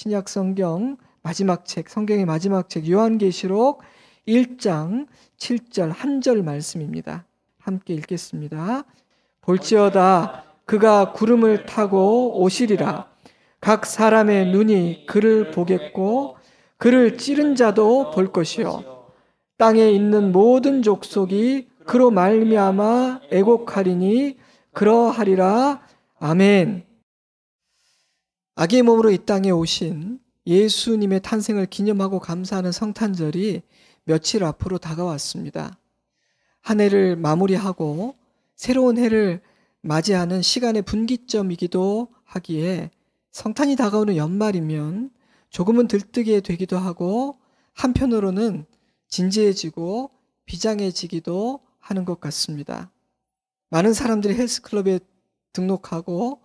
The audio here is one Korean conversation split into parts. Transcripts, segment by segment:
신약 성경 마지막 책, 성경의 마지막 책 요한계시록 1장 7절 한 절 말씀입니다. 함께 읽겠습니다. 볼지어다 그가 구름을 타고 오시리라. 각 사람의 눈이 그를 보겠고 그를 찌른 자도 볼 것이요 땅에 있는 모든 족속이 그로 말미암아 애곡하리니 그러하리라. 아멘. 아기의 몸으로 이 땅에 오신 예수님의 탄생을 기념하고 감사하는 성탄절이 며칠 앞으로 다가왔습니다. 한 해를 마무리하고 새로운 해를 맞이하는 시간의 분기점이기도 하기에 성탄이 다가오는 연말이면 조금은 들뜨게 되기도 하고 한편으로는 진지해지고 비장해지기도 하는 것 같습니다. 많은 사람들이 헬스클럽에 등록하고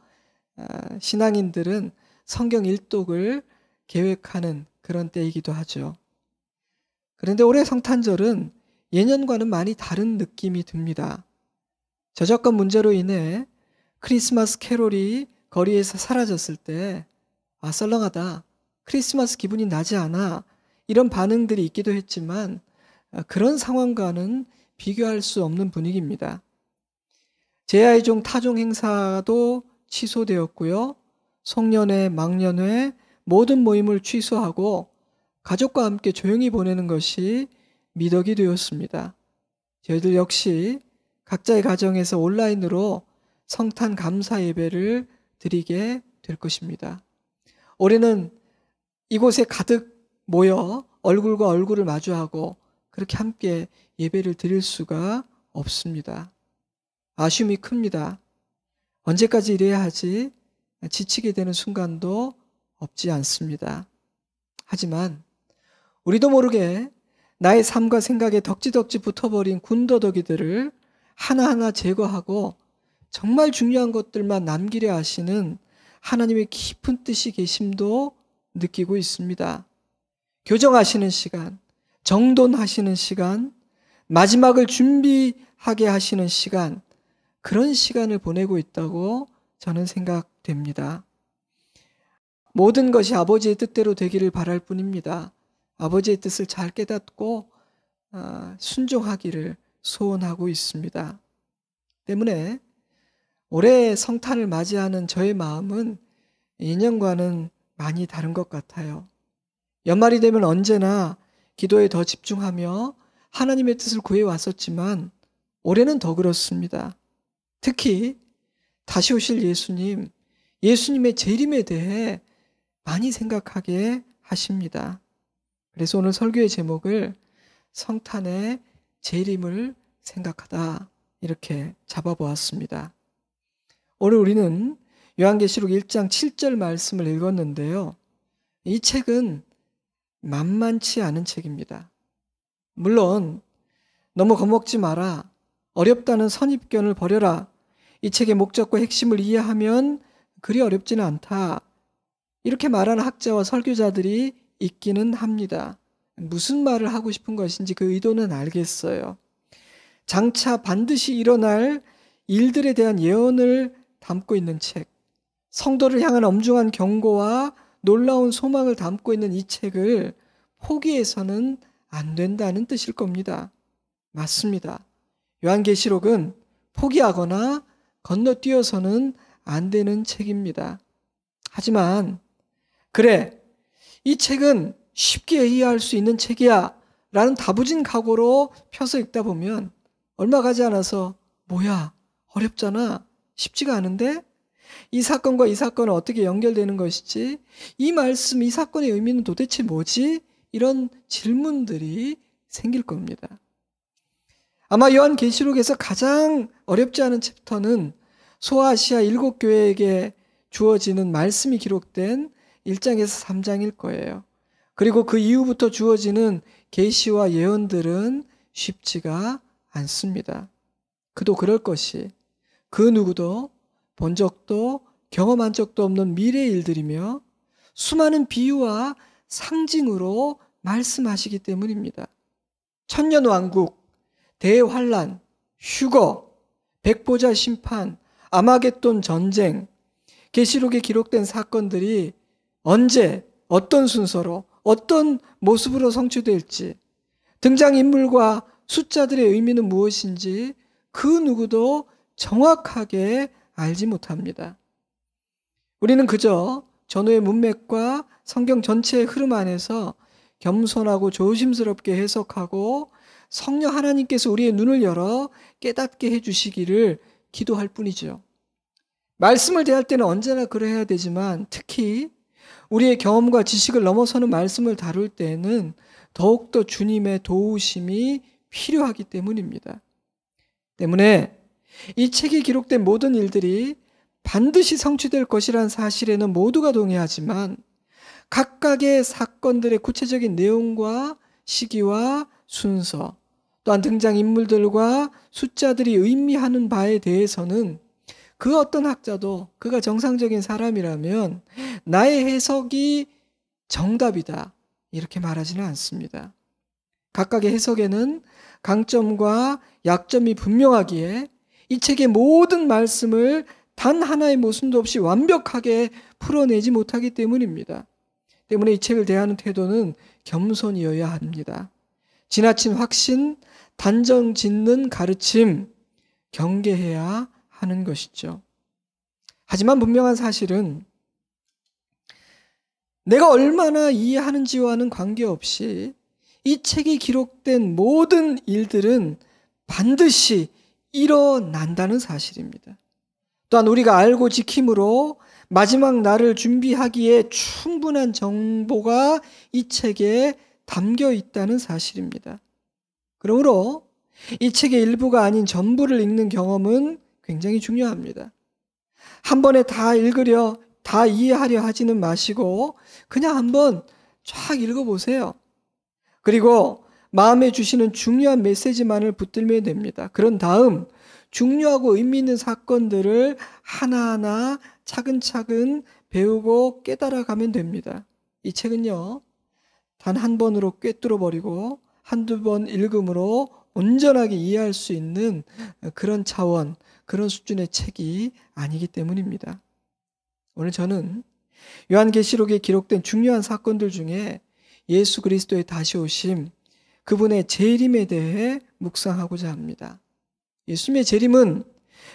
신앙인들은 성경 일독을 계획하는 그런 때이기도 하죠. 그런데 올해 성탄절은 예년과는 많이 다른 느낌이 듭니다. 저작권 문제로 인해 크리스마스 캐롤이 거리에서 사라졌을 때 썰렁하다, 크리스마스 기분이 나지 않아, 이런 반응들이 있기도 했지만 그런 상황과는 비교할 수 없는 분위기입니다. 제아의종 타종 행사도 취소되었고요. 송년회, 망년회 모든 모임을 취소하고 가족과 함께 조용히 보내는 것이 미덕이 되었습니다. 저희들 역시 각자의 가정에서 온라인으로 성탄 감사 예배를 드리게 될 것입니다. 올해는 이곳에 가득 모여 얼굴과 얼굴을 마주하고 그렇게 함께 예배를 드릴 수가 없습니다. 아쉬움이 큽니다. 언제까지 이래야 하지? 지치게 되는 순간도 없지 않습니다. 하지만 우리도 모르게 나의 삶과 생각에 덕지덕지 붙어버린 군더더기들을 하나하나 제거하고 정말 중요한 것들만 남기려 하시는 하나님의 깊은 뜻이 계심도 느끼고 있습니다. 교정하시는 시간, 정돈하시는 시간, 마지막을 준비하게 하시는 시간, 그런 시간을 보내고 있다고 저는 생각됩니다. 모든 것이 아버지의 뜻대로 되기를 바랄 뿐입니다. 아버지의 뜻을 잘 깨닫고 순종하기를 소원하고 있습니다. 때문에 올해 성탄을 맞이하는 저의 마음은 예년과는 많이 다른 것 같아요. 연말이 되면 언제나 기도에 더 집중하며 하나님의 뜻을 구해왔었지만 올해는 더 그렇습니다. 특히 다시 오실 예수님의 재림에 대해 많이 생각하게 하십니다. 그래서 오늘 설교의 제목을 성탄의 재림을 생각하다 이렇게 잡아보았습니다. 오늘 우리는 요한계시록 1장 7절 말씀을 읽었는데요. 이 책은 만만치 않은 책입니다. 물론 너무 겁먹지 마라, 어렵다는 선입견을 버려라, 이 책의 목적과 핵심을 이해하면 그리 어렵지는 않다, 이렇게 말하는 학자와 설교자들이 있기는 합니다. 무슨 말을 하고 싶은 것인지 그 의도는 알겠어요. 장차 반드시 일어날 일들에 대한 예언을 담고 있는 책, 성도를 향한 엄중한 경고와 놀라운 소망을 담고 있는 이 책을 포기해서는 안 된다는 뜻일 겁니다. 맞습니다. 요한계시록은 포기하거나 건너뛰어서는 안 되는 책입니다. 하지만 그래, 이 책은 쉽게 이해할 수 있는 책이야 라는 다부진 각오로 펴서 읽다 보면 얼마 가지 않아서 뭐야, 어렵잖아, 쉽지가 않은데? 이 사건과 이 사건은 어떻게 연결되는 것이지? 이 말씀, 이 사건의 의미는 도대체 뭐지? 이런 질문들이 생길 겁니다. 아마 요한계시록에서 가장 어렵지 않은 챕터는 소아시아 7교회에게 주어지는 말씀이 기록된 1장에서 3장일 거예요. 그리고 그 이후부터 주어지는 계시와 예언들은 쉽지가 않습니다. 그도 그럴 것이 그 누구도 본 적도 경험한 적도 없는 미래의 일들이며 수많은 비유와 상징으로 말씀하시기 때문입니다. 천년왕국, 대환란, 휴거, 백보자 심판, 아마겟돈 전쟁, 계시록에 기록된 사건들이 언제 어떤 순서로, 어떤 모습으로 성취될지, 등장인물과 숫자들의 의미는 무엇인지 그 누구도 정확하게 알지 못합니다. 우리는 그저 전후의 문맥과 성경 전체의 흐름 안에서 겸손하고 조심스럽게 해석하고 성령 하나님께서 우리의 눈을 열어 깨닫게 해주시기를 기도할 뿐이죠. 말씀을 대할 때는 언제나 그래야 되지만 특히 우리의 경험과 지식을 넘어서는 말씀을 다룰 때에는 더욱더 주님의 도우심이 필요하기 때문입니다. 때문에 이 책에 기록된 모든 일들이 반드시 성취될 것이란 사실에는 모두가 동의하지만 각각의 사건들의 구체적인 내용과 시기와 순서, 또한 등장인물들과 숫자들이 의미하는 바에 대해서는 그 어떤 학자도 그가 정상적인 사람이라면 나의 해석이 정답이다 이렇게 말하지는 않습니다. 각각의 해석에는 강점과 약점이 분명하기에 이 책의 모든 말씀을 단 하나의 모순도 없이 완벽하게 풀어내지 못하기 때문입니다. 때문에 이 책을 대하는 태도는 겸손이어야 합니다. 지나친 확신, 단정 짓는 가르침, 경계해야 하는 것이죠. 하지만 분명한 사실은 내가 얼마나 이해하는지와는 관계없이 이 책에 기록된 모든 일들은 반드시 일어난다는 사실입니다. 또한 우리가 알고 지킴으로 마지막 날을 준비하기에 충분한 정보가 이 책에 담겨 있다는 사실입니다. 그러므로 이 책의 일부가 아닌 전부를 읽는 경험은 굉장히 중요합니다. 한 번에 다 읽으려, 다 이해하려 하지는 마시고 그냥 한번 쫙 읽어보세요. 그리고 마음에 주시는 중요한 메시지만을 붙들면 됩니다. 그런 다음 중요하고 의미 있는 사건들을 하나하나 차근차근 배우고 깨달아가면 됩니다. 이 책은요, 단 한 번으로 꿰뚫어버리고 한두 번 읽음으로 온전하게 이해할 수 있는 그런 차원, 그런 수준의 책이 아니기 때문입니다. 오늘 저는 요한계시록에 기록된 중요한 사건들 중에 예수 그리스도의 다시 오심, 그분의 재림에 대해 묵상하고자 합니다. 예수님의 재림은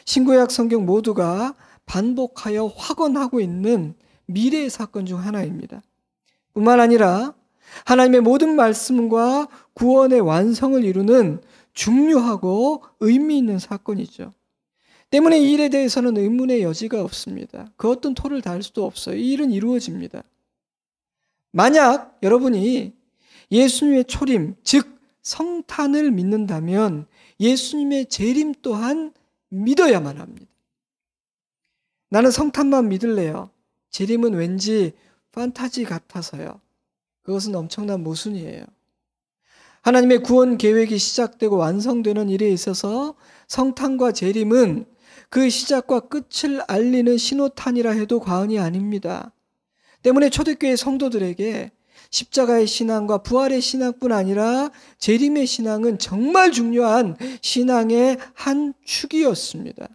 신구약 성경 모두가 반복하여 확언하고 있는 미래의 사건 중 하나입니다. 뿐만 아니라 하나님의 모든 말씀과 구원의 완성을 이루는 중요하고 의미 있는 사건이죠. 때문에 이 일에 대해서는 의문의 여지가 없습니다. 그 어떤 토를 달 수도 없어요. 이 일은 이루어집니다. 만약 여러분이 예수님의 초림, 즉 성탄을 믿는다면 예수님의 재림 또한 믿어야만 합니다. 나는 성탄만 믿을래요. 재림은 왠지 판타지 같아서요. 그것은 엄청난 모순이에요. 하나님의 구원 계획이 시작되고 완성되는 일에 있어서 성탄과 재림은 그 시작과 끝을 알리는 신호탄이라 해도 과언이 아닙니다. 때문에 초대교회 성도들에게 십자가의 신앙과 부활의 신앙뿐 아니라 재림의 신앙은 정말 중요한 신앙의 한 축이었습니다.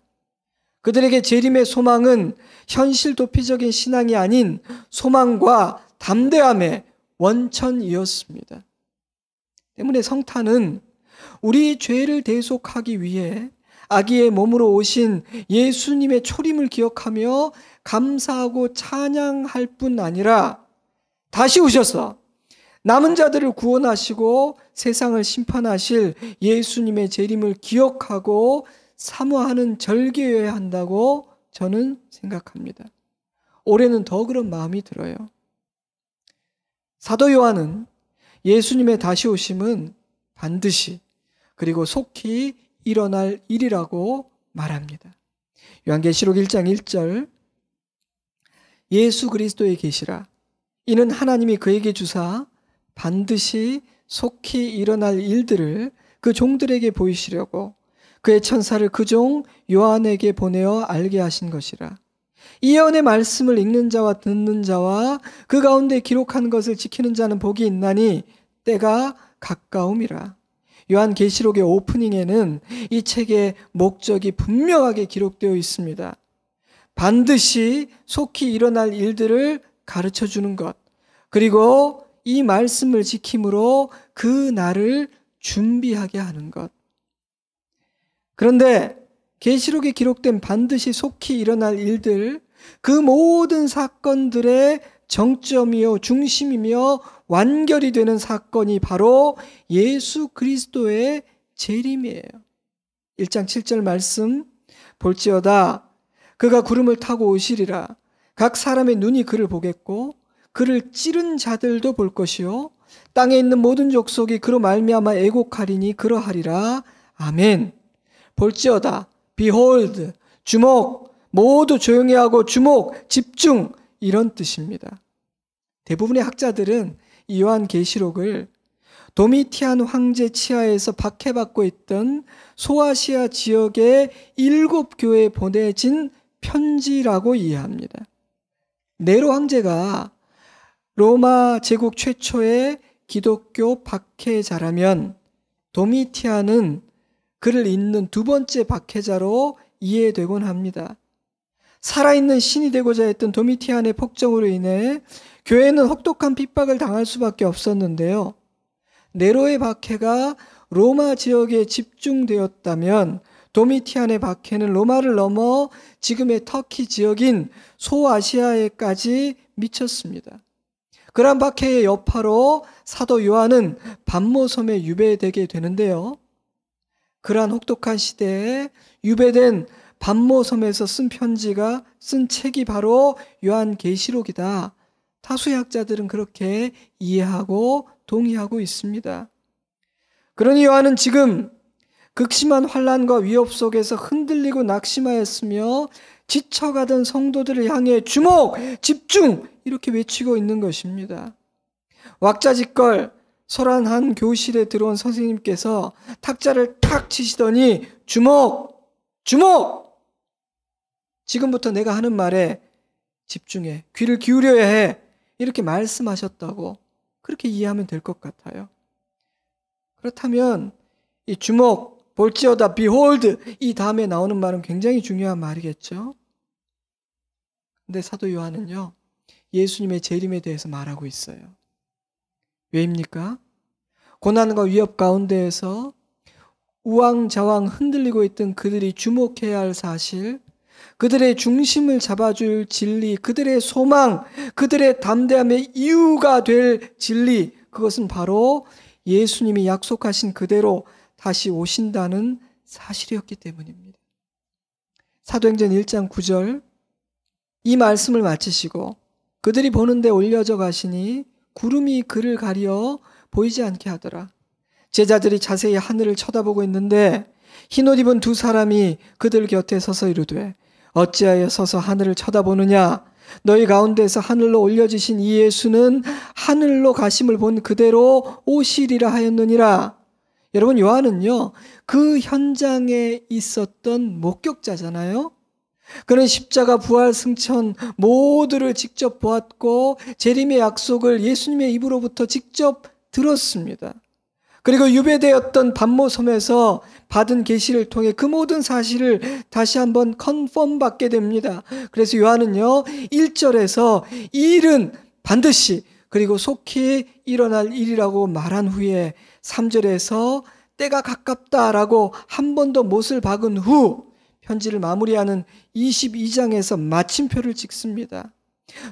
그들에게 재림의 소망은 현실 도피적인 신앙이 아닌 소망과 담대함의 원천이었습니다. 때문에 성탄은 우리 죄를 대속하기 위해 아기의 몸으로 오신 예수님의 초림을 기억하며 감사하고 찬양할 뿐 아니라 다시 오셔서 남은 자들을 구원하시고 세상을 심판하실 예수님의 재림을 기억하고 사모하는 절기여야 한다고 저는 생각합니다. 올해는 더 그런 마음이 들어요. 사도 요한은 예수님의 다시 오심은 반드시 그리고 속히 일어날 일이라고 말합니다. 요한계시록 1장 1절 예수 그리스도의 계시라 이는 하나님이 그에게 주사 반드시 속히 일어날 일들을 그 종들에게 보이시려고 그의 천사를 그 종 요한에게 보내어 알게 하신 것이라. 이 예언의 말씀을 읽는 자와 듣는 자와 그 가운데 기록한 것을 지키는 자는 복이 있나니 때가 가까움이라. 요한계시록의 오프닝에는 이 책의 목적이 분명하게 기록되어 있습니다. 반드시 속히 일어날 일들을 가르쳐 주는 것, 그리고 이 말씀을 지킴으로 그 날을 준비하게 하는 것. 그런데 계시록에 기록된 반드시 속히 일어날 일들, 그 모든 사건들의 정점이요 중심이며 완결이 되는 사건이 바로 예수 그리스도의 재림이에요. 1장 7절 말씀 볼지어다 그가 구름을 타고 오시리라. 각 사람의 눈이 그를 보겠고 그를 찌른 자들도 볼 것이요 땅에 있는 모든 족속이 그로 말미암아 애곡하리니 그러하리라. 아멘. 볼지어다 behold 주목, 모두 조용히 하고 주목, 집중, 이런 뜻입니다. 대부분의 학자들은 이 요한계시록을 도미티안 황제 치하에서 박해받고 있던 소아시아 지역의 7교회에 보내진 편지라고 이해합니다. 네로 황제가 로마 제국 최초의 기독교 박해자라면 도미티안은 그를 잇는 두 번째 박해자로 이해되곤 합니다. 살아있는 신이 되고자 했던 도미티안의 폭정으로 인해 교회는 혹독한 핍박을 당할 수밖에 없었는데요. 네로의 박해가 로마 지역에 집중되었다면 도미티안의 박해는 로마를 넘어 지금의 터키 지역인 소아시아에까지 미쳤습니다. 그러한 박해의 여파로 사도 요한은 pat모섬에 유배되게 되는데요. 그러한 혹독한 시대에 유배된 pat모섬에서 쓴 책이 바로 요한계시록이다. 다수의 학자들은 그렇게 이해하고 동의하고 있습니다. 그러니 요한은 지금 극심한 환난과 위협 속에서 흔들리고 낙심하였으며 지쳐가던 성도들을 향해 주목, 집중 이렇게 외치고 있는 것입니다. 왁자지껄 소란한 교실에 들어온 선생님께서 탁자를 탁 치시더니 주목, 주목! 지금부터 내가 하는 말에 집중해, 귀를 기울여야 해 이렇게 말씀하셨다고 그렇게 이해하면 될 것 같아요. 그렇다면 이 주목, 볼지어다, behold 이 다음에 나오는 말은 굉장히 중요한 말이겠죠. 근데 사도 요한은요 예수님의 재림에 대해서 말하고 있어요. 왜입니까? 고난과 위협 가운데에서 우왕좌왕 흔들리고 있던 그들이 주목해야 할 사실, 그들의 중심을 잡아줄 진리, 그들의 소망, 그들의 담대함의 이유가 될 진리, 그것은 바로 예수님이 약속하신 그대로 다시 오신다는 사실이었기 때문입니다. 사도행전 1장 9절 이 말씀을 마치시고 그들이 보는 데 올려져 가시니 구름이 그를 가려 보이지 않게 하더라. 제자들이 자세히 하늘을 쳐다보고 있는데 흰옷 입은 두 사람이 그들 곁에 서서 이르되 어찌하여 서서 하늘을 쳐다보느냐? 너희 가운데서 하늘로 올려지신 이 예수는 하늘로 가심을 본 그대로 오시리라 하였느니라. 여러분 요한은요 그 현장에 있었던 목격자잖아요. 그는 십자가 부활 승천 모두를 직접 보았고 재림의 약속을 예수님의 입으로부터 직접 들었습니다. 그리고 유배되었던 pat모섬에서 받은 계시를 통해 그 모든 사실을 다시 한번 컨펌 받게 됩니다. 그래서 요한은요 1절에서 이 일은 반드시 그리고 속히 일어날 일이라고 말한 후에 3절에서 때가 가깝다라고 한 번 더 못을 박은 후 편지를 마무리하는 22장에서 마침표를 찍습니다.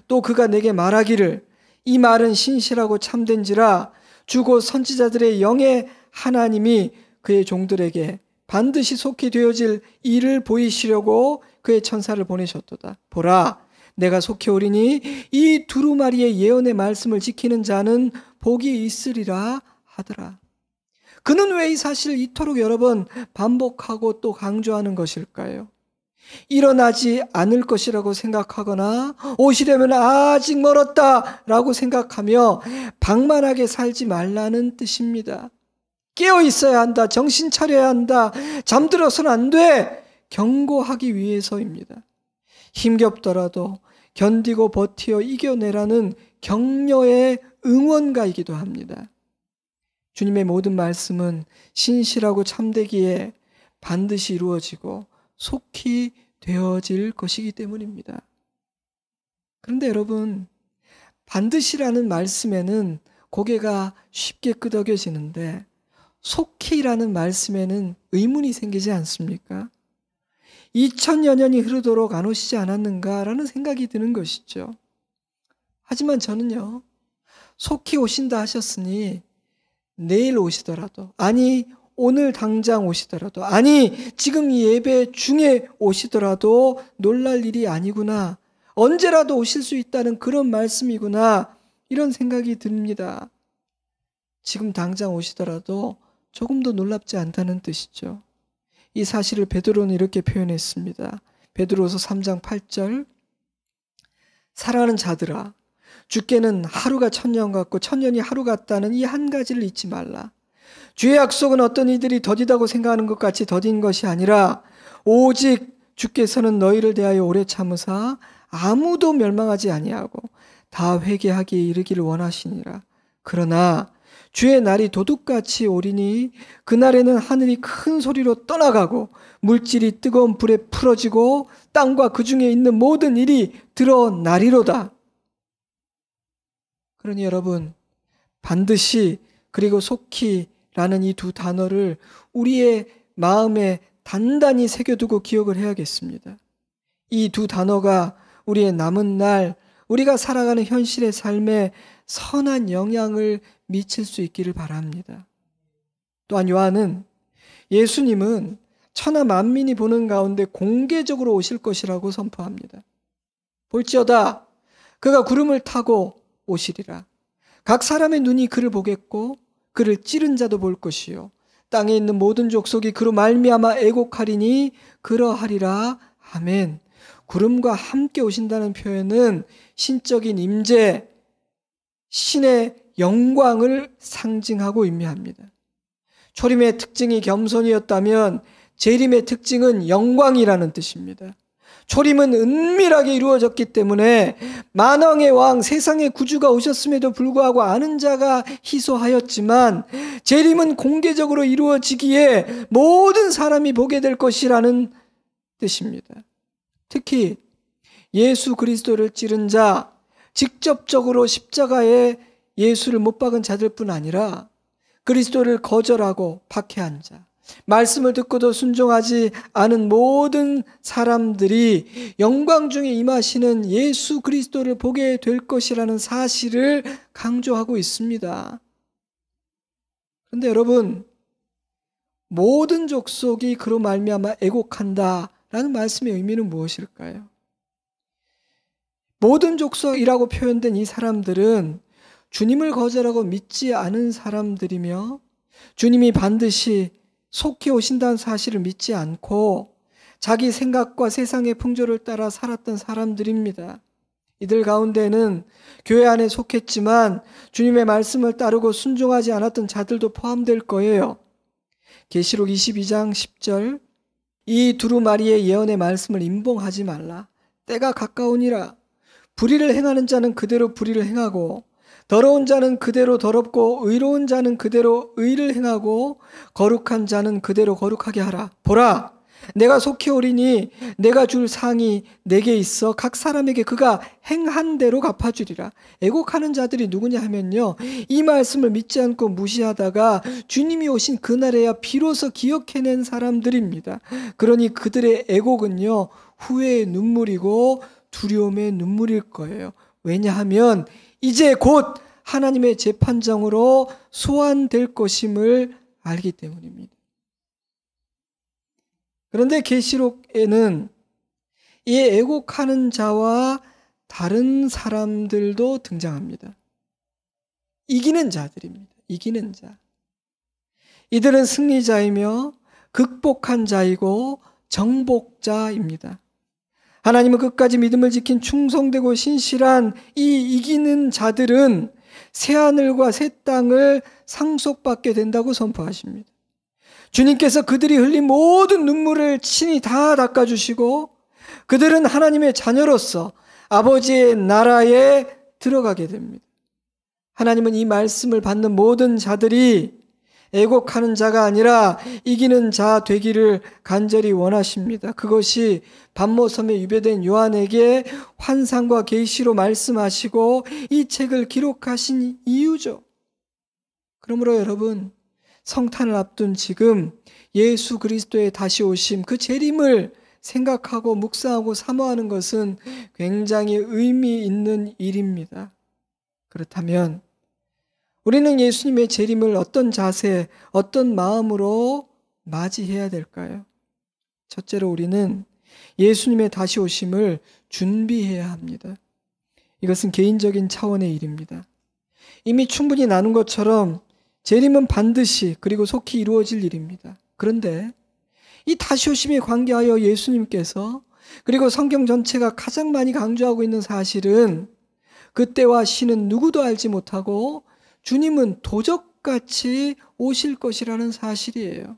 또 그가 내게 말하기를 이 말은 신실하고 참된지라 주고 선지자들의 영의 하나님이 그의 종들에게 반드시 속히 되어질 일을 보이시려고 그의 천사를 보내셨도다. 보라 내가 속히 오리니 이 두루마리의 예언의 말씀을 지키는 자는 복이 있으리라 하더라. 그는 왜 이 사실을 이토록 여러 번 반복하고 또 강조하는 것일까요? 일어나지 않을 것이라고 생각하거나 오시려면 아직 멀었다라고 생각하며 방만하게 살지 말라는 뜻입니다. 깨어 있어야 한다. 정신 차려야 한다. 잠들어서는 안 돼. 경고하기 위해서입니다. 힘겹더라도 견디고 버티어 이겨내라는 격려의 응원가이기도 합니다. 주님의 모든 말씀은 신실하고 참되기에 반드시 이루어지고 속히 되어질 것이기 때문입니다. 그런데 여러분, 반드시라는 말씀에는 고개가 쉽게 끄덕여지는데 속히라는 말씀에는 의문이 생기지 않습니까? 2000여 년이 흐르도록 안 오시지 않았는가라는 생각이 드는 것이죠. 하지만 저는요, 속히 오신다 하셨으니 내일 오시더라도, 아니 오늘 당장 오시더라도, 아니 지금 이 예배 중에 오시더라도 놀랄 일이 아니구나, 언제라도 오실 수 있다는 그런 말씀이구나, 이런 생각이 듭니다. 지금 당장 오시더라도 조금도 놀랍지 않다는 뜻이죠. 이 사실을 베드로는 이렇게 표현했습니다. 베드로서 3장 8절, 사랑하는 자들아, 주께는 하루가 천년 같고 천년이 하루 같다는 이 한 가지를 잊지 말라. 주의 약속은 어떤 이들이 더디다고 생각하는 것 같이 더딘 것이 아니라 오직 주께서는 너희를 대하여 오래 참으사 아무도 멸망하지 아니하고 다 회개하기에 이르기를 원하시니라. 그러나 주의 날이 도둑같이 오리니 그날에는 하늘이 큰 소리로 떠나가고 물질이 뜨거운 불에 풀어지고 땅과 그 중에 있는 모든 일이 드러나리로다. 그러니 여러분, 반드시 그리고 속히라는 이 두 단어를 우리의 마음에 단단히 새겨두고 기억을 해야겠습니다. 이 두 단어가 우리의 남은 날, 우리가 살아가는 현실의 삶에 선한 영향을 미칠 수 있기를 바랍니다. 또한 요한은 예수님은 천하 만민이 보는 가운데 공개적으로 오실 것이라고 선포합니다. 볼지어다 그가 구름을 타고 오시리라. 각 사람의 눈이 그를 보겠고 그를 찌른 자도 볼 것이요 땅에 있는 모든 족속이 그로 말미암아 애곡하리니 그러하리라. 아멘. 구름과 함께 오신다는 표현은 신적인 임재, 신의 영광을 상징하고 의미합니다. 초림의 특징이 겸손이었다면 재림의 특징은 영광이라는 뜻입니다. 초림은 은밀하게 이루어졌기 때문에 만왕의 왕 세상의 구주가 오셨음에도 불구하고 아는 자가 희소하였지만 재림은 공개적으로 이루어지기에 모든 사람이 보게 될 것이라는 뜻입니다. 특히 예수 그리스도를 찌른 자, 직접적으로 십자가에 예수를 못 박은 자들뿐 아니라 그리스도를 거절하고 박해한 자, 말씀을 듣고도 순종하지 않은 모든 사람들이 영광 중에 임하시는 예수 그리스도를 보게 될 것이라는 사실을 강조하고 있습니다. 그런데 여러분, 모든 족속이 그로 말미암아 애곡한다라는 말씀의 의미는 무엇일까요? 모든 족속이라고 표현된 이 사람들은 주님을 거절하고 믿지 않은 사람들이며 주님이 반드시 속히 오신다는 사실을 믿지 않고 자기 생각과 세상의 풍조를 따라 살았던 사람들입니다. 이들 가운데는 교회 안에 속했지만 주님의 말씀을 따르고 순종하지 않았던 자들도 포함될 거예요. 계시록 22장 10절, 이 두루마리의 예언의 말씀을 임봉하지 말라. 때가 가까우니라. 불의를 행하는 자는 그대로 불의를 행하고 더러운 자는 그대로 더럽고 의로운 자는 그대로 의를 행하고 거룩한 자는 그대로 거룩하게 하라. 보라, 내가 속히 오리니 내가 줄 상이 내게 있어 각 사람에게 그가 행한 대로 갚아주리라. 애곡하는 자들이 누구냐 하면요, 이 말씀을 믿지 않고 무시하다가 주님이 오신 그날에야 비로소 기억해낸 사람들입니다. 그러니 그들의 애곡은요, 후회의 눈물이고 두려움의 눈물일 거예요. 왜냐하면 이제 곧 하나님의 재판장으로 소환될 것임을 알기 때문입니다. 그런데 계시록에는 이 애곡하는 자와 다른 사람들도 등장합니다. 이기는 자들입니다. 이기는 자. 이들은 승리자이며 극복한 자이고 정복자입니다. 하나님은 끝까지 믿음을 지킨 충성되고 신실한 이 이기는 자들은 새하늘과 새 땅을 상속받게 된다고 선포하십니다. 주님께서 그들이 흘린 모든 눈물을 친히 다 닦아주시고 그들은 하나님의 자녀로서 아버지의 나라에 들어가게 됩니다. 하나님은 이 말씀을 받는 모든 자들이 애곡하는 자가 아니라 이기는 자 되기를 간절히 원하십니다. 그것이 반모섬에 유배된 요한에게 환상과 계시로 말씀하시고 이 책을 기록하신 이유죠. 그러므로 여러분, 성탄을 앞둔 지금 예수 그리스도의 다시 오심, 그 재림을 생각하고 묵상하고 사모하는 것은 굉장히 의미 있는 일입니다. 그렇다면 우리는 예수님의 재림을 어떤 자세, 어떤 마음으로 맞이해야 될까요? 첫째로 우리는 예수님의 다시 오심을 준비해야 합니다. 이것은 개인적인 차원의 일입니다. 이미 충분히 나눈 것처럼 재림은 반드시 그리고 속히 이루어질 일입니다. 그런데 이 다시 오심에 관계하여 예수님께서 그리고 성경 전체가 가장 많이 강조하고 있는 사실은 그때와 시는 누구도 알지 못하고 주님은 도적같이 오실 것이라는 사실이에요.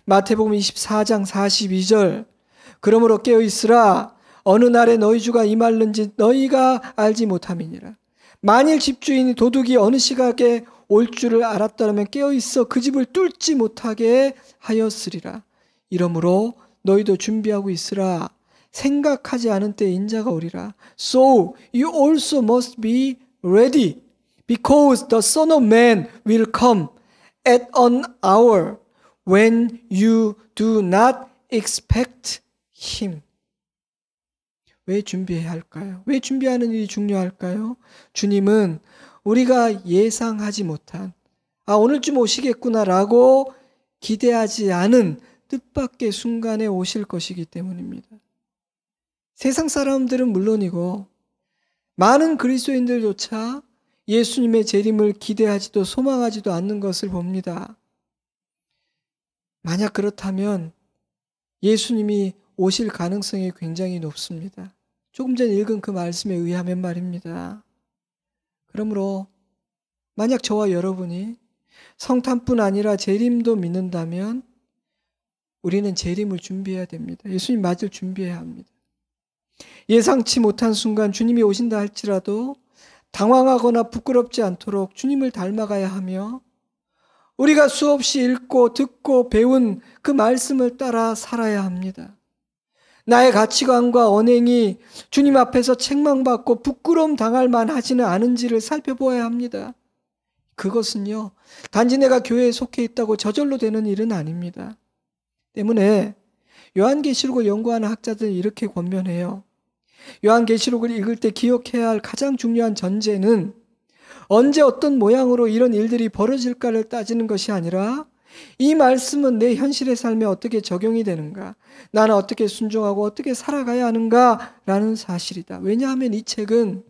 마태복음 24장 42절, 그러므로 깨어있으라, 어느 날에 너희 주가 임할는지 너희가 알지 못함이니라. 만일 집주인이 도둑이 어느 시각에 올 줄을 알았더라면 깨어있어 그 집을 뚫지 못하게 하였으리라. 이러므로 너희도 준비하고 있으라. 생각하지 않은 때에 인자가 오리라. So you also must be ready, because the Son of Man will come at an hour when you do not expect him. 왜 준비해야 할까요? 왜 준비하는 일이 중요할까요? 주님은 우리가 예상하지 못한, 오늘쯤 오시겠구나라고 기대하지 않은 뜻밖의 순간에 오실 것이기 때문입니다. 세상 사람들은 물론이고 많은 그리스도인들조차 예수님의 재림을 기대하지도 소망하지도 않는 것을 봅니다. 만약 그렇다면 예수님이 오실 가능성이 굉장히 높습니다. 조금 전 읽은 그 말씀에 의하면 말입니다. 그러므로 만약 저와 여러분이 성탄뿐 아니라 재림도 믿는다면 우리는 재림을 준비해야 됩니다. 예수님 맞을 준비해야 합니다. 예상치 못한 순간 주님이 오신다 할지라도 당황하거나 부끄럽지 않도록 주님을 닮아가야 하며 우리가 수없이 읽고 듣고 배운 그 말씀을 따라 살아야 합니다. 나의 가치관과 언행이 주님 앞에서 책망받고 부끄러움 당할 만하지는 않은지를 살펴보아야 합니다. 그것은요, 단지 내가 교회에 속해 있다고 저절로 되는 일은 아닙니다. 때문에 요한계시록을 연구하는 학자들은 이렇게 권면해요. 요한계시록을 읽을 때 기억해야 할 가장 중요한 전제는 언제 어떤 모양으로 이런 일들이 벌어질까를 따지는 것이 아니라 이 말씀은 내 현실의 삶에 어떻게 적용이 되는가, 나는 어떻게 순종하고 어떻게 살아가야 하는가라는 사실이다. 왜냐하면 이 책은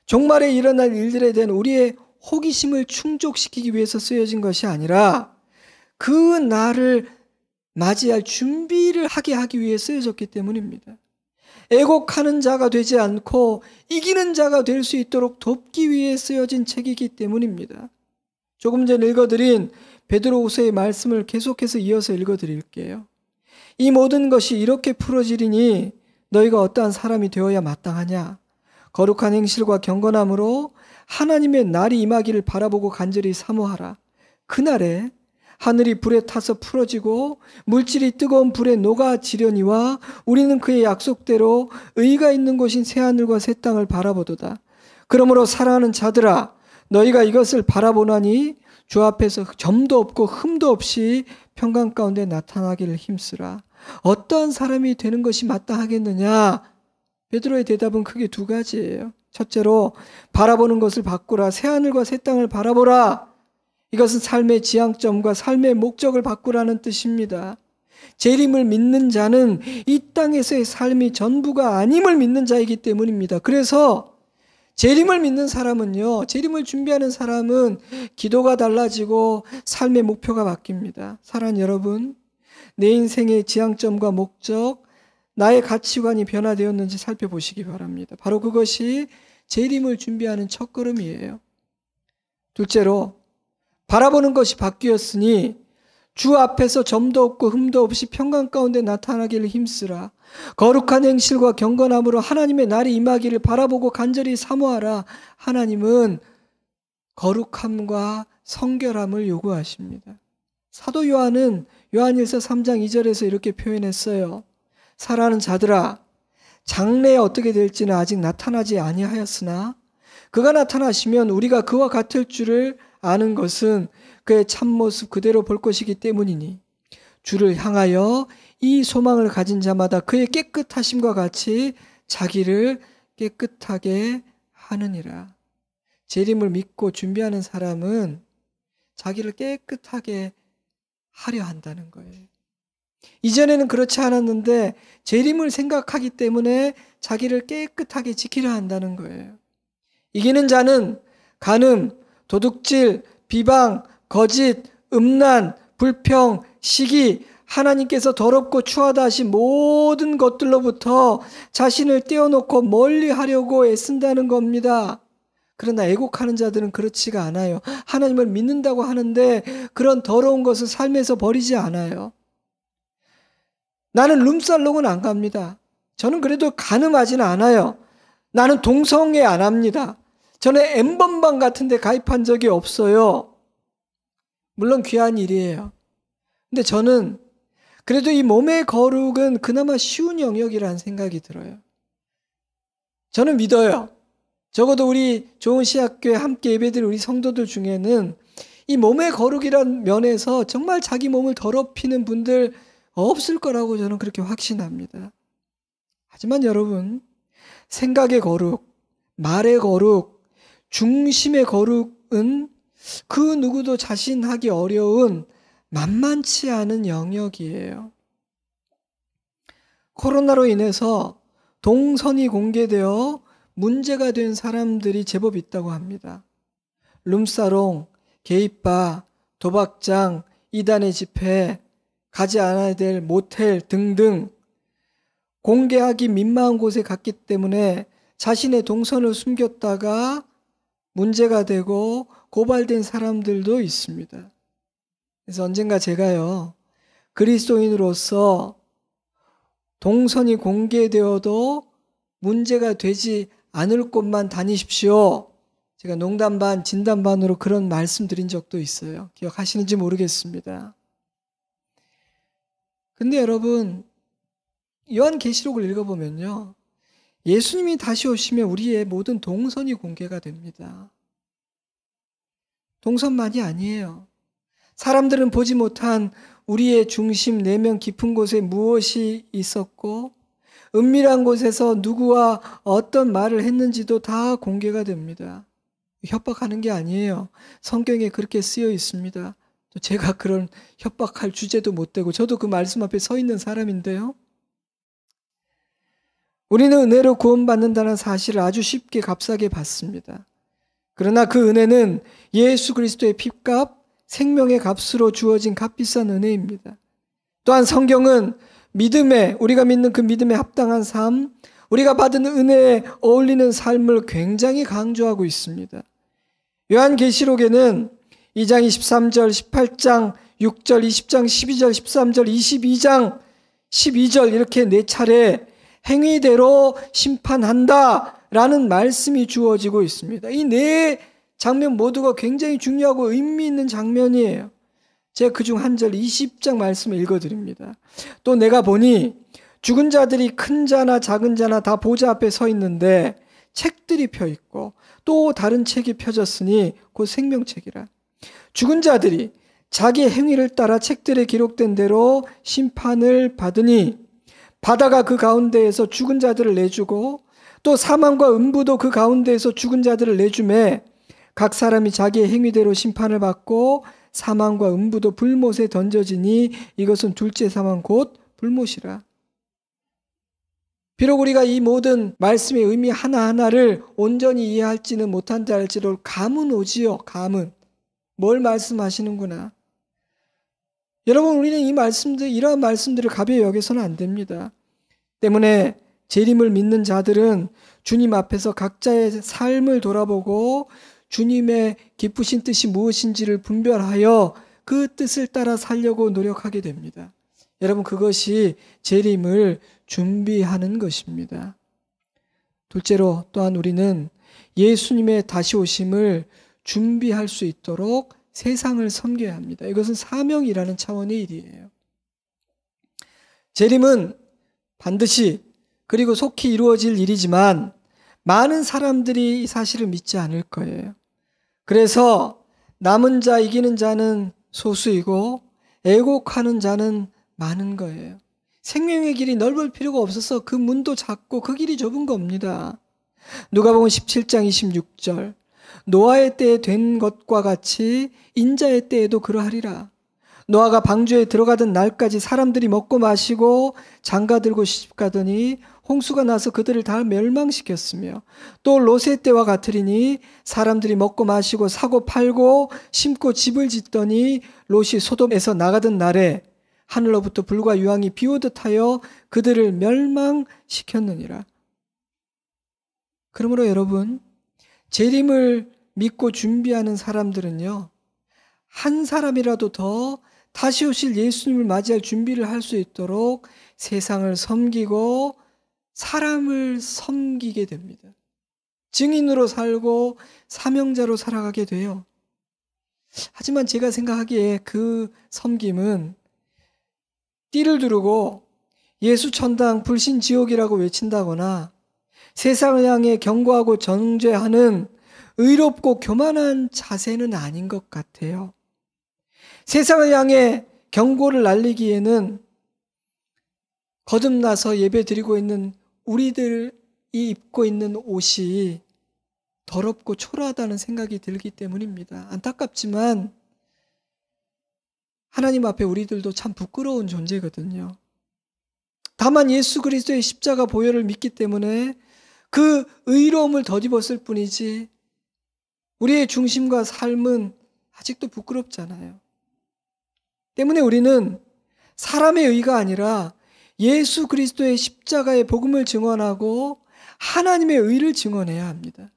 종말에 일어날 일들에 대한 우리의 호기심을 충족시키기 위해서 쓰여진 것이 아니라 그 날을 맞이할 준비를 하게 하기 위해 쓰여졌기 때문입니다. 애곡하는 자가 되지 않고 이기는 자가 될 수 있도록 돕기 위해 쓰여진 책이기 때문입니다. 조금 전 읽어드린 베드로후서의 말씀을 계속해서 이어서 읽어드릴게요. 이 모든 것이 이렇게 풀어지리니 너희가 어떠한 사람이 되어야 마땅하냐? 거룩한 행실과 경건함으로 하나님의 날이 임하기를 바라보고 간절히 사모하라. 그날에 하늘이 불에 타서 풀어지고 물질이 뜨거운 불에 녹아지려니와 우리는 그의 약속대로 의가 있는 곳인 새하늘과 새 땅을 바라보도다. 그러므로 사랑하는 자들아, 너희가 이것을 바라보나니 주 앞에서 점도 없고 흠도 없이 평강 가운데 나타나기를 힘쓰라. 어떠한 사람이 되는 것이 마땅하겠느냐? 베드로의 대답은 크게 두 가지예요. 첫째로 바라보는 것을 바꾸라. 새하늘과 새 땅을 바라보라. 이것은 삶의 지향점과 삶의 목적을 바꾸라는 뜻입니다. 재림을 믿는 자는 이 땅에서의 삶이 전부가 아님을 믿는 자이기 때문입니다. 그래서 재림을 믿는 사람은요, 재림을 준비하는 사람은 기도가 달라지고 삶의 목표가 바뀝니다. 사랑하는 여러분, 내 인생의 지향점과 목적, 나의 가치관이 변화되었는지 살펴보시기 바랍니다. 바로 그것이 재림을 준비하는 첫걸음이에요. 둘째로 바라보는 것이 바뀌었으니 주 앞에서 점도 없고 흠도 없이 평강 가운데 나타나기를 힘쓰라. 거룩한 행실과 경건함으로 하나님의 날이 임하기를 바라보고 간절히 사모하라. 하나님은 거룩함과 성결함을 요구하십니다. 사도 요한은 요한일서 3장 2절에서 이렇게 표현했어요. 사랑하는 자들아, 장래에 어떻게 될지는 아직 나타나지 아니하였으나 그가 나타나시면 우리가 그와 같을 줄을 아는 것은 그의 참모습 그대로 볼 것이기 때문이니 주를 향하여 이 소망을 가진 자마다 그의 깨끗하심과 같이 자기를 깨끗하게 하느니라. 재림을 믿고 준비하는 사람은 자기를 깨끗하게 하려 한다는 거예요. 이전에는 그렇지 않았는데 재림을 생각하기 때문에 자기를 깨끗하게 지키려 한다는 거예요. 이기는 자는 간음, 도둑질, 비방, 거짓, 음란, 불평, 시기, 하나님께서 더럽고 추하다 하신 모든 것들로부터 자신을 떼어놓고 멀리 하려고 애쓴다는 겁니다. 그러나 애곡하는 자들은 그렇지가 않아요. 하나님을 믿는다고 하는데 그런 더러운 것을 삶에서 버리지 않아요. 나는 룸살롱은 안 갑니다. 저는 그래도 간음하지는 않아요. 나는 동성애 안 합니다. 저는 엠번방 같은 데 가입한 적이 없어요. 물론 귀한 일이에요. 근데 저는 그래도 이 몸의 거룩은 그나마 쉬운 영역이라는 생각이 들어요. 저는 믿어요. 적어도 우리 좋은 시학교에 함께 예배드린 우리 성도들 중에는 이 몸의 거룩이라는 면에서 정말 자기 몸을 더럽히는 분들 없을 거라고 저는 그렇게 확신합니다. 하지만 여러분, 생각의 거룩, 말의 거룩, 중심의 거룩은 그 누구도 자신하기 어려운 만만치 않은 영역이에요. 코로나로 인해서 동선이 공개되어 문제가 된 사람들이 제법 있다고 합니다. 룸사롱, 게이바, 도박장, 이단의 집회, 가지 않아야 될 모텔 등등 공개하기 민망한 곳에 갔기 때문에 자신의 동선을 숨겼다가 문제가 되고 고발된 사람들도 있습니다. 그래서 언젠가 제가요, 그리스도인으로서 동선이 공개되어도 문제가 되지 않을 곳만 다니십시오. 제가 농담 반 진담 반으로 그런 말씀 드린 적도 있어요. 기억하시는지 모르겠습니다. 근데 여러분, 요한계시록을 읽어보면요, 예수님이 다시 오시면 우리의 모든 동선이 공개가 됩니다. 동선만이 아니에요. 사람들은 보지 못한 우리의 중심 내면 깊은 곳에 무엇이 있었고 은밀한 곳에서 누구와 어떤 말을 했는지도 다 공개가 됩니다. 협박하는 게 아니에요. 성경에 그렇게 쓰여 있습니다. 또 제가 그런 협박할 주제도 못 되고 저도 그 말씀 앞에 서 있는 사람인데요. 우리는 은혜로 구원받는다는 사실을 아주 쉽게 값싸게 받습니다. 그러나 그 은혜는 예수 그리스도의 피값, 생명의 값으로 주어진 값비싼 은혜입니다. 또한 성경은 믿음에, 우리가 믿는 그 믿음에 합당한 삶, 우리가 받은 은혜에 어울리는 삶을 굉장히 강조하고 있습니다. 요한계시록에는 2장 23절, 18장 6절, 20장 12절, 13절, 22장 12절 이렇게 4차례 행위대로 심판한다 라는 말씀이 주어지고 있습니다. 이 4 장면 모두가 굉장히 중요하고 의미 있는 장면이에요. 제가 그중 한 절 20장 말씀을 읽어드립니다. 또 내가 보니 죽은 자들이 큰 자나 작은 자나 다 보좌 앞에 서 있는데 책들이 펴 있고 또 다른 책이 펴졌으니 곧 생명책이라. 죽은 자들이 자기 행위를 따라 책들에 기록된 대로 심판을 받으니 바다가 그 가운데에서 죽은 자들을 내주고 또 사망과 음부도 그 가운데에서 죽은 자들을 내주매 각 사람이 자기의 행위대로 심판을 받고 사망과 음부도 불못에 던져지니 이것은 둘째 사망 곧 불못이라. 비록 우리가 이 모든 말씀의 의미 하나하나를 온전히 이해할지는 못한다 할지라도 감은 오지요. 감은. 뭘 말씀하시는구나. 여러분, 우리는 이 말씀들, 이러한 말씀들을 가벼이 여겨서는 안 됩니다. 때문에 재림을 믿는 자들은 주님 앞에서 각자의 삶을 돌아보고 주님의 기쁘신 뜻이 무엇인지를 분별하여 그 뜻을 따라 살려고 노력하게 됩니다. 여러분, 그것이 재림을 준비하는 것입니다. 둘째로 또한 우리는 예수님의 다시 오심을 준비할 수 있도록 세상을 섬겨야 합니다. 이것은 사명이라는 차원의 일이에요. 재림은 반드시 그리고 속히 이루어질 일이지만 많은 사람들이 이 사실을 믿지 않을 거예요. 그래서 남은 자, 이기는 자는 소수이고 애곡하는 자는 많은 거예요. 생명의 길이 넓을 필요가 없어서 그 문도 작고 그 길이 좁은 겁니다. 누가복음 17장 26절 노아의 때에 된 것과 같이 인자의 때에도 그러하리라. 노아가 방주에 들어가던 날까지 사람들이 먹고 마시고 장가들고 시집가더니 홍수가 나서 그들을 다 멸망시켰으며 또 롯의 때와 같으리니 사람들이 먹고 마시고 사고 팔고 심고 집을 짓더니 롯이 소돔에서 나가던 날에 하늘로부터 불과 유황이 비오듯 하여 그들을 멸망시켰느니라. 그러므로 여러분, 재림을 믿고 준비하는 사람들은요, 한 사람이라도 더 다시 오실 예수님을 맞이할 준비를 할 수 있도록 세상을 섬기고 사람을 섬기게 됩니다. 증인으로 살고 사명자로 살아가게 돼요. 하지만 제가 생각하기에 그 섬김은 띠를 두르고 예수 천당 불신 지옥이라고 외친다거나 세상을 향해 경고하고 정죄하는 의롭고 교만한 자세는 아닌 것 같아요. 세상을 향해 경고를 날리기에는 거듭나서 예배드리고 있는 우리들이 입고 있는 옷이 더럽고 초라하다는 생각이 들기 때문입니다. 안타깝지만 하나님 앞에 우리들도 참 부끄러운 존재거든요. 다만 예수 그리스도의 십자가 보혈을 믿기 때문에 그 의로움을 덧입었을 뿐이지 우리의 중심과 삶은 아직도 부끄럽잖아요. 때문에 우리는 사람의 의가 아니라 예수 그리스도의 십자가의 복음을 증언하고 하나님의 의를 증언해야 합니다.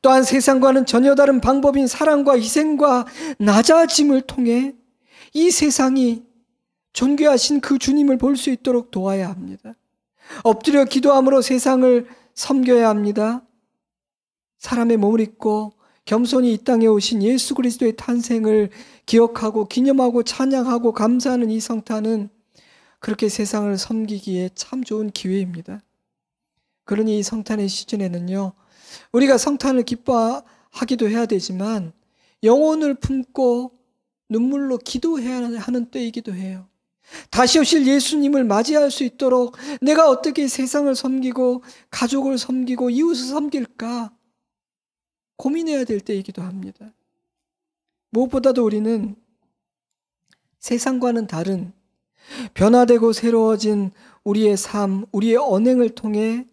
또한 세상과는 전혀 다른 방법인 사랑과 희생과 낮아짐을 통해 이 세상이 존귀하신 그 주님을 볼 수 있도록 도와야 합니다. 엎드려 기도함으로 세상을 섬겨야 합니다. 사람의 몸을 입고 겸손히 이 땅에 오신 예수 그리스도의 탄생을 기억하고 기념하고 찬양하고 감사하는 이 성탄은 그렇게 세상을 섬기기에 참 좋은 기회입니다. 그러니 이 성탄의 시즌에는요, 우리가 성탄을 기뻐하기도 해야 되지만 영혼을 품고 눈물로 기도해야 하는 때이기도 해요. 다시 오실 예수님을 맞이할 수 있도록 내가 어떻게 세상을 섬기고 가족을 섬기고 이웃을 섬길까 고민해야 될 때이기도 합니다. 무엇보다도 우리는 세상과는 다른 변화되고 새로워진 우리의 삶, 우리의 언행을 통해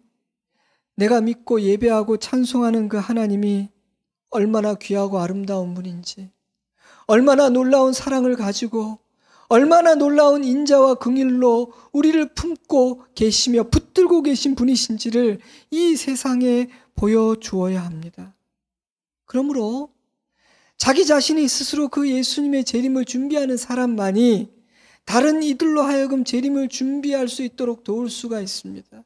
내가 믿고 예배하고 찬송하는 그 하나님이 얼마나 귀하고 아름다운 분인지, 얼마나 놀라운 사랑을 가지고 얼마나 놀라운 인자와 긍휼로 우리를 품고 계시며 붙들고 계신 분이신지를 이 세상에 보여주어야 합니다. 그러므로 자기 자신이 스스로 그 예수님의 재림을 준비하는 사람만이 다른 이들로 하여금 재림을 준비할 수 있도록 도울 수가 있습니다.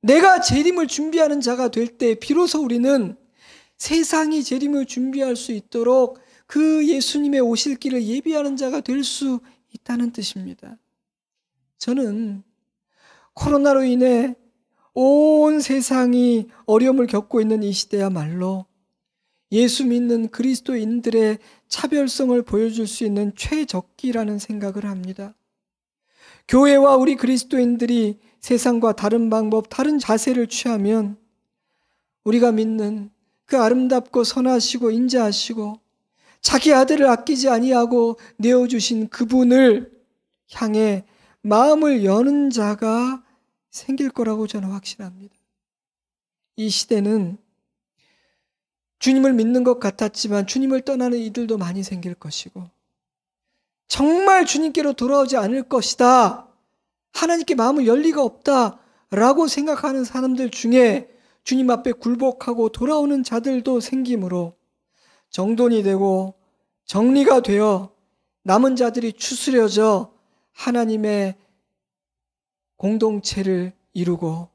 내가 재림을 준비하는 자가 될 때 비로소 우리는 세상이 재림을 준비할 수 있도록 그 예수님의 오실 길을 예비하는 자가 될 수 있다는 뜻입니다. 저는 코로나로 인해 온 세상이 어려움을 겪고 있는 이 시대야말로 예수 믿는 그리스도인들의 차별성을 보여줄 수 있는 최적기라는 생각을 합니다. 교회와 우리 그리스도인들이 세상과 다른 방법, 다른 자세를 취하면 우리가 믿는 그 아름답고 선하시고 인자하시고 자기 아들을 아끼지 아니하고 내어주신 그분을 향해 마음을 여는 자가 생길 거라고 저는 확신합니다. 이 시대는 주님을 믿는 것 같았지만 주님을 떠나는 이들도 많이 생길 것이고 정말 주님께로 돌아오지 않을 것이다, 하나님께 마음을 열 리가 없다 라고 생각하는 사람들 중에 주님 앞에 굴복하고 돌아오는 자들도 생기므로 정돈이 되고 정리가 되어 남은 자들이 추스려져 하나님의 공동체를 이루고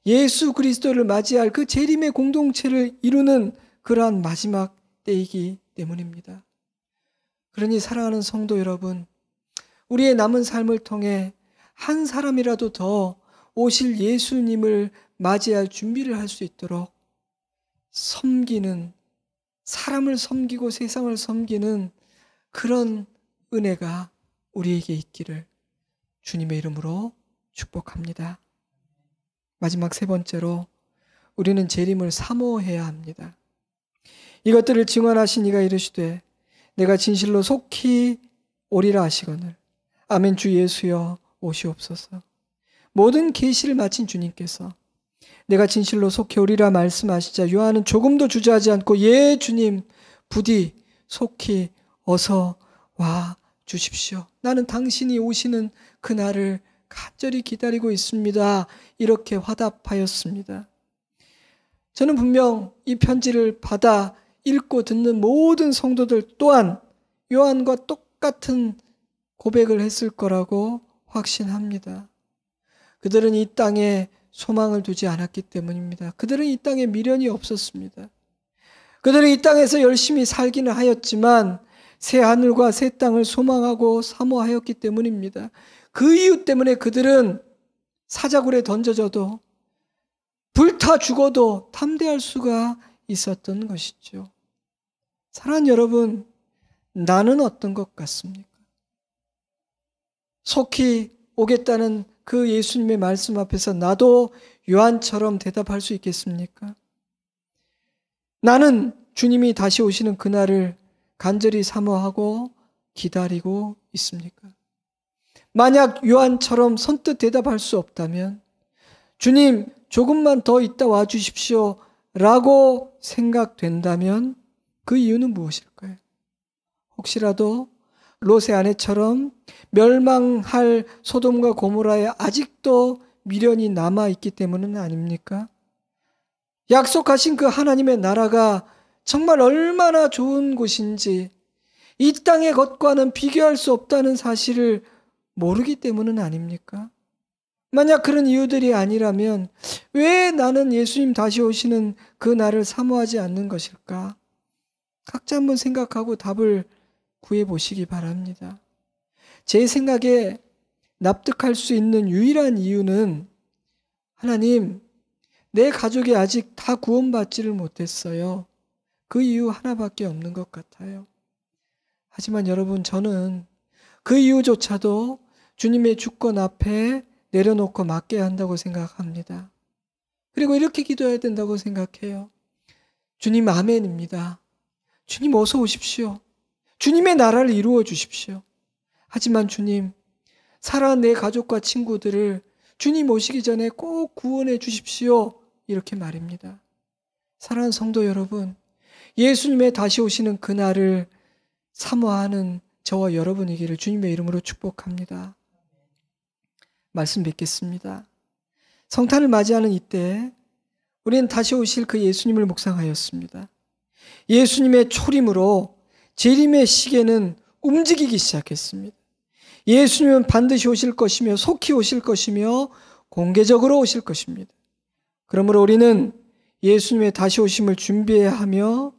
예수 그리스도를 맞이할 그 재림의 공동체를 이루는 그러한 마지막 때이기 때문입니다. 그러니 사랑하는 성도 여러분, 우리의 남은 삶을 통해 한 사람이라도 더 오실 예수님을 맞이할 준비를 할 수 있도록 섬기는, 사람을 섬기고 세상을 섬기는 그런 은혜가 우리에게 있기를 주님의 이름으로 축복합니다. 마지막 세 번째로 우리는 재림을 사모해야 합니다. 이것들을 증언하신 이가 이르시되 내가 진실로 속히 오리라 하시거늘 아멘. 주 예수여 오시옵소서. 모든 계시를 마친 주님께서 내가 진실로 속히 오리라 말씀하시자 요한은 조금도 주저하지 않고 예 주님 부디 속히 어서 와 주십시오. 나는 당신이 오시는 그날을 간절히 기다리고 있습니다. 이렇게 화답하였습니다. 저는 분명 이 편지를 받아 읽고 듣는 모든 성도들 또한 요한과 똑같은 고백을 했을 거라고 확신합니다. 그들은 이 땅에 소망을 두지 않았기 때문입니다. 그들은 이 땅에 미련이 없었습니다. 그들은 이 땅에서 열심히 살기는 하였지만 새 하늘과 새 땅을 소망하고 사모하였기 때문입니다. 그 이유 때문에 그들은 사자굴에 던져져도 불타 죽어도 담대할 수가 있었던 것이죠. 사랑하는 여러분, 나는 어떤 것 같습니까? 속히 오겠다는 그 예수님의 말씀 앞에서 나도 요한처럼 대답할 수 있겠습니까? 나는 주님이 다시 오시는 그날을 간절히 사모하고 기다리고 있습니까? 만약 요한처럼 선뜻 대답할 수 없다면 주님 조금만 더 있다 와 주십시오 라고 생각된다면 그 이유는 무엇일까요? 혹시라도 롯의 아내처럼 멸망할 소돔과 고모라에 아직도 미련이 남아있기 때문은 아닙니까? 약속하신 그 하나님의 나라가 정말 얼마나 좋은 곳인지 이 땅의 것과는 비교할 수 없다는 사실을 모르기 때문은 아닙니까? 만약 그런 이유들이 아니라면 왜 나는 예수님 다시 오시는 그 날을 사모하지 않는 것일까? 각자 한번 생각하고 답을 구해보시기 바랍니다. 제 생각에 납득할 수 있는 유일한 이유는 하나님, 내 가족이 아직 다 구원받지를 못했어요. 그 이유 하나밖에 없는 것 같아요. 하지만 여러분, 저는 그 이유조차도 주님의 주권 앞에 내려놓고 맡겨야 한다고 생각합니다. 그리고 이렇게 기도해야 된다고 생각해요. 주님 아멘입니다. 주님 어서 오십시오. 주님의 나라를 이루어 주십시오. 하지만 주님, 살아난 내 가족과 친구들을 주님 오시기 전에 꼭 구원해 주십시오. 이렇게 말입니다. 사랑하는 성도 여러분, 예수님의 다시 오시는 그날을 사모하는 저와 여러분이기를 주님의 이름으로 축복합니다. 말씀 뵙겠습니다. 성탄을 맞이하는 이때 우리는 다시 오실 그 예수님을 묵상하였습니다. 예수님의 초림으로 재림의 시계는 움직이기 시작했습니다. 예수님은 반드시 오실 것이며 속히 오실 것이며 공개적으로 오실 것입니다. 그러므로 우리는 예수님의 다시 오심을 준비해야 하며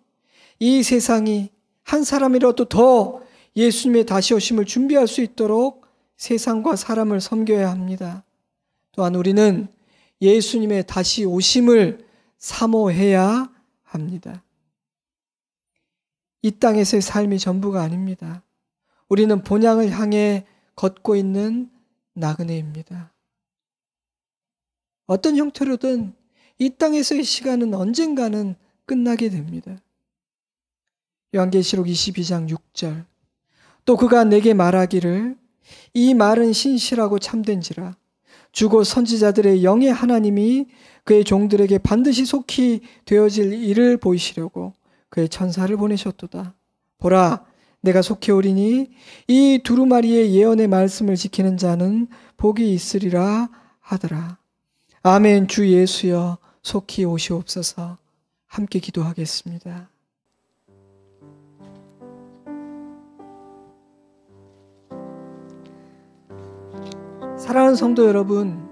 이 세상이 한 사람이라도 더 예수님의 다시 오심을 준비할 수 있도록 세상과 사람을 섬겨야 합니다. 또한 우리는 예수님의 다시 오심을 사모해야 합니다. 이 땅에서의 삶이 전부가 아닙니다. 우리는 본향을 향해 걷고 있는 나그네입니다. 어떤 형태로든 이 땅에서의 시간은 언젠가는 끝나게 됩니다. 요한계시록 22장 6절 또 그가 내게 말하기를 이 말은 신실하고 참된지라 주고 선지자들의 영의 하나님이 그의 종들에게 반드시 속히 되어질 일을 보이시려고 그의 천사를 보내셨도다. 보라 내가 속히 오리니 이 두루마리의 예언의 말씀을 지키는 자는 복이 있으리라 하더라. 아멘. 주 예수여 속히 오시옵소서. 함께 기도하겠습니다. 사랑하는 성도 여러분,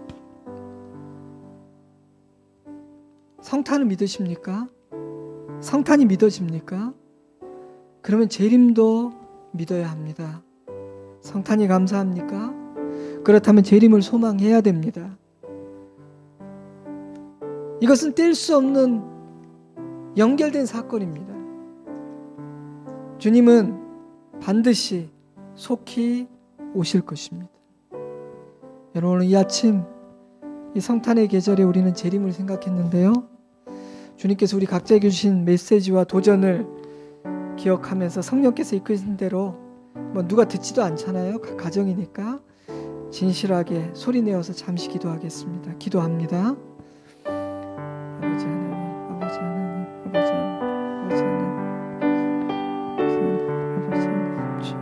성탄을 믿으십니까? 성탄이 믿어집니까? 그러면 재림도 믿어야 합니다. 성탄이 감사합니까? 그렇다면 재림을 소망해야 됩니다. 이것은 뗄 수 없는 연결된 사건입니다. 주님은 반드시 속히 오실 것입니다. 여러분, 오늘 이 아침 이 성탄의 계절에 우리는 재림을 생각했는데요. 주님께서 우리 각자에게 주신 메시지와 도전을 기억하면서 성령께서 이끄신 대로 누가 듣지도 않잖아요. 가정이니까 진실하게 소리내어서 잠시 기도하겠습니다. 기도합니다. 아버지 하나님, 아버지 하나님, 아버지 하나님, 아버지 하나님, 아버지 하나님, 주여.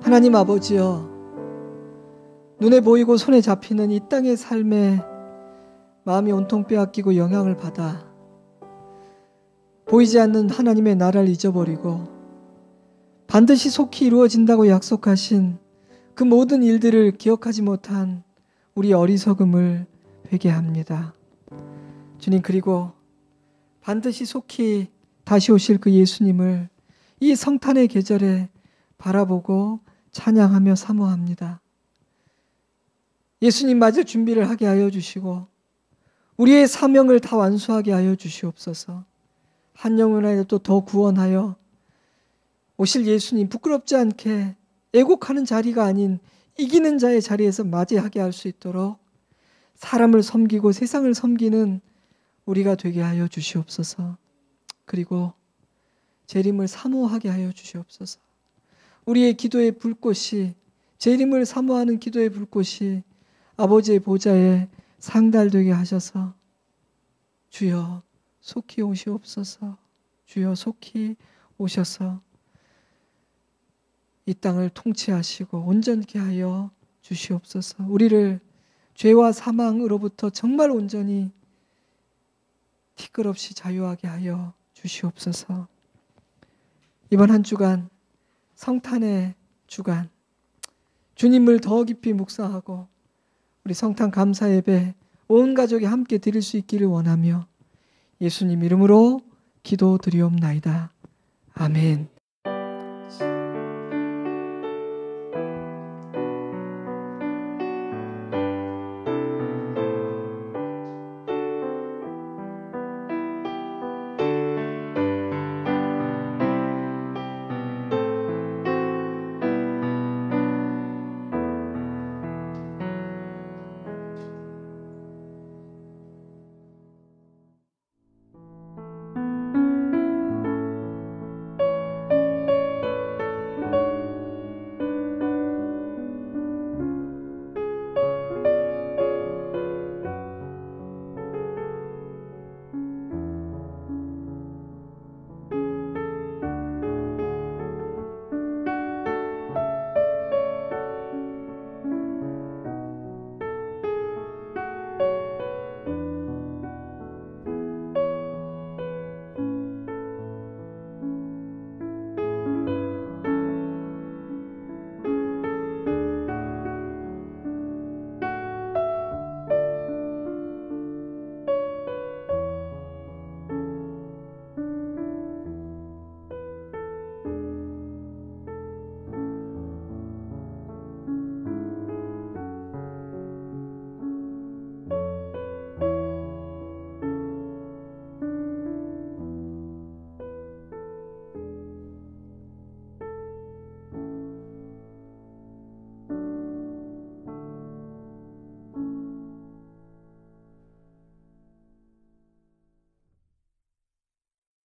하나님 아버지여, 눈에 보이고 손에 잡히는 이 땅의 삶에 마음이 온통 빼앗기고 영향을 받아 보이지 않는 하나님의 나라를 잊어버리고 반드시 속히 이루어진다고 약속하신 그 모든 일들을 기억하지 못한 우리 어리석음을 회개합니다. 주님, 그리고 반드시 속히 다시 오실 그 예수님을 이 성탄의 계절에 바라보고 찬양하며 사모합니다. 예수님 맞을 준비를 하게 하여 주시고 우리의 사명을 다 완수하게 하여 주시옵소서. 한 영혼이라도 더 구원하여 오실 예수님 부끄럽지 않게 애곡하는 자리가 아닌 이기는 자의 자리에서 맞이하게 할 수 있도록 사람을 섬기고 세상을 섬기는 우리가 되게 하여 주시옵소서. 그리고 재림을 사모하게 하여 주시옵소서. 우리의 기도의 불꽃이, 재림을 사모하는 기도의 불꽃이 아버지의 보좌에 상달되게 하셔서 주여 속히 오시옵소서. 주여 속히 오셔서 이 땅을 통치하시고 온전케 하여 주시옵소서. 우리를 죄와 사망으로부터 정말 온전히 티끌없이 자유하게 하여 주시옵소서. 이번 한 주간, 성탄의 주간, 주님을 더 깊이 묵상하고 우리 성탄 감사 예배 온 가족이 함께 드릴 수 있기를 원하며 예수님 이름으로 기도드리옵나이다. 아멘.